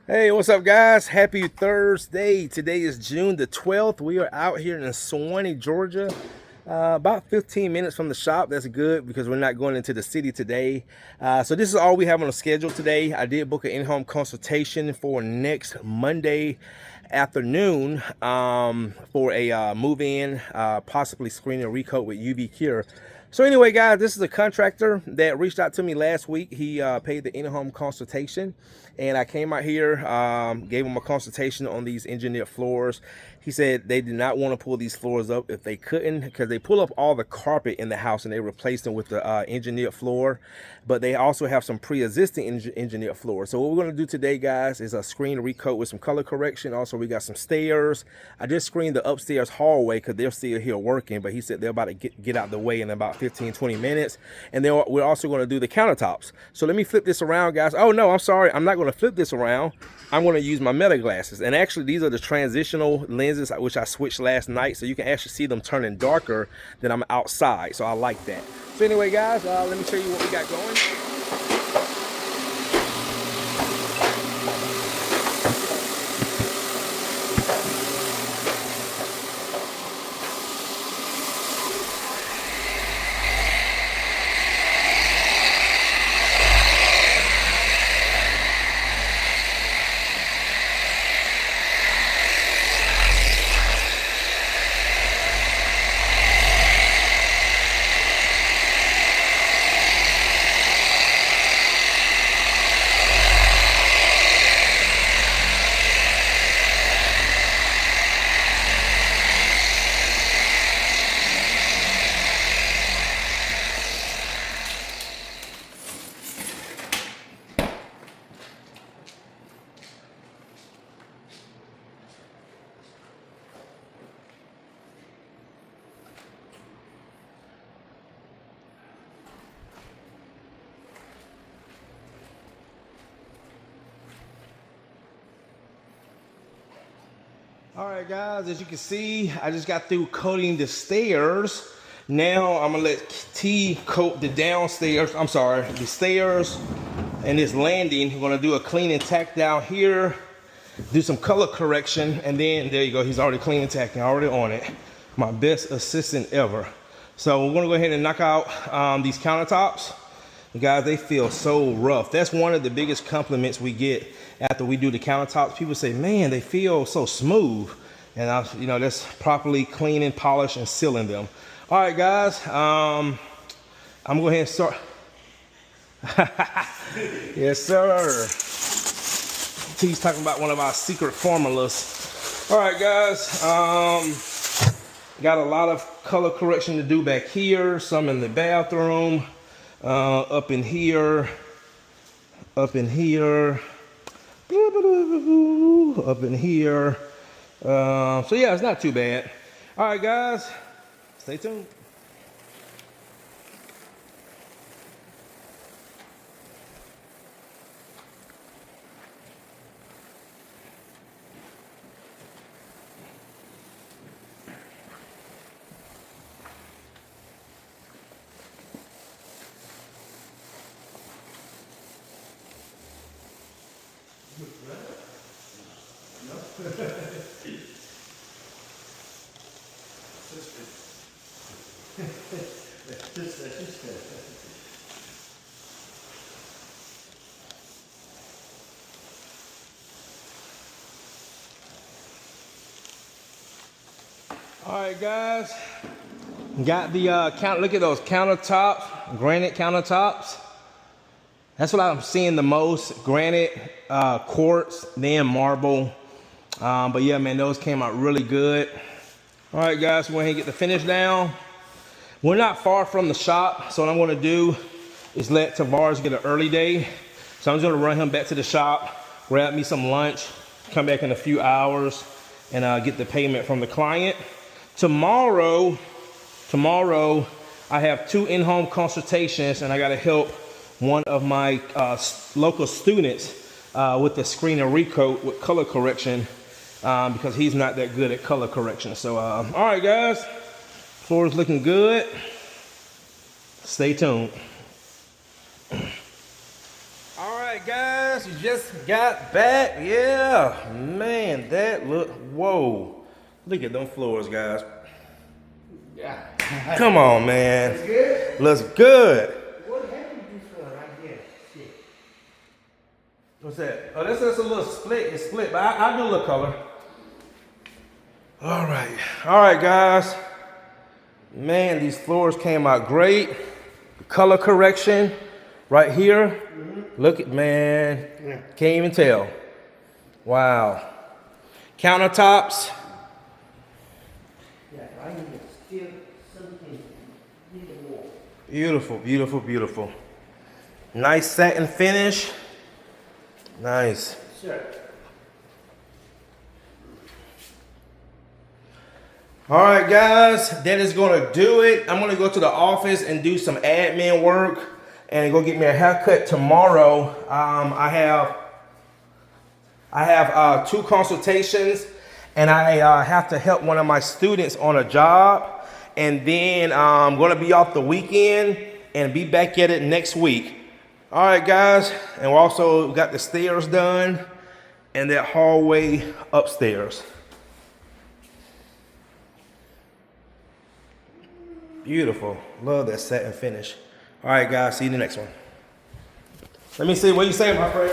Hey, what's up, guys? Happy Thursday. Today is June the 12th. We are out here in Swanee, Georgia. About 15 minutes from the shop. That's good because we're not going into the city today. So this is all we have on the schedule today. I did book an in-home consultation for next Monday afternoon for a move-in, possibly screen and recoat with UV cure. So anyway, guys, this is a contractor that reached out to me last week. He paid the in-home consultation, and I came out here, gave him a consultation on these engineered floors. He said they did not want to pull these floors up if they couldn't, because they pull up all the carpet in the house and they replaced them with the engineered floor. But they also have some pre-existing engineered floors. So what we're going to do today, guys, is a screen recoat with some color correction. Also, we got some stairs. I just screened the upstairs hallway because they're still here working, but he said they're about to get out the way in about 15-20 minutes. And then we're also going to do the countertops. So let me flip this around, guys. Oh no, I'm sorry, I'm not going to flip this around. I'm going to use my meta glasses, and actually these are the transitional lenses which I switched last night, so you can actually see them turning darker than I'm outside. So I like that. So anyway, guys, let me show you what we got going. All right, guys, as you can see, I just got through coating the stairs. Now I'm gonna let T coat the downstairs, the stairs and this landing. We're gonna do a clean and tack down here, do some color correction, and then there you go, he's already clean and tacking, already on it. My best assistant ever. So we're gonna go ahead and knock out these countertops. Guys, they feel so rough. That's one of the biggest compliments we get after we do the countertops. People say, man, they feel so smooth. And that's properly cleaning, polish, and sealing them. All right, guys, I'm gonna go ahead and start. Yes, sir. T's talking about one of our secret formulas. All right, guys, got a lot of color correction to do back here, some in the bathroom. Up in here, up in here, up in here. So yeah, it's not too bad. All right, guys, stay tuned. All right, guys, got the look at those countertops, granite countertops. That's what I'm seeing the most, granite, quartz, then marble. But yeah, man, those came out really good. All right, guys, go ahead and get the finish down. We're not far from the shop, so what I'm gonna do is let Tavares get an early day. So I'm just gonna run him back to the shop, grab me some lunch, come back in a few hours, and get the payment from the client. Tomorrow, I have 2 in-home consultations, and I gotta help one of my local students with the screen and recoat with color correction because he's not that good at color correction. So, all right, guys, floor is looking good. Stay tuned. All right, guys, She just got back. Yeah, man, that look. Whoa, look at them floors, guys. Yeah. Come on, man. Looks good? Looks good. What happened to this one right there? Shit. What's that? Oh, that's just a little split. It's split, but I'll do a little color. All right, guys. Man, these floors came out great. Color correction right here. Look at, man, can't even tell. Wow. Countertops. Yeah, I need to steal something in the wall. Beautiful, beautiful, beautiful. Nice satin finish. Nice. Sure. All right, guys, that is gonna do it. I'm gonna go to the office and do some admin work and go get me a haircut tomorrow. I have 2 consultations, and I have to help one of my students on a job, and then I'm gonna be off the weekend and be back at it next week. All right, guys, and we also got the stairs done and that hallway upstairs. Beautiful. Love that satin finish. All right, guys. See you in the next one. Let me see what you say, my friend.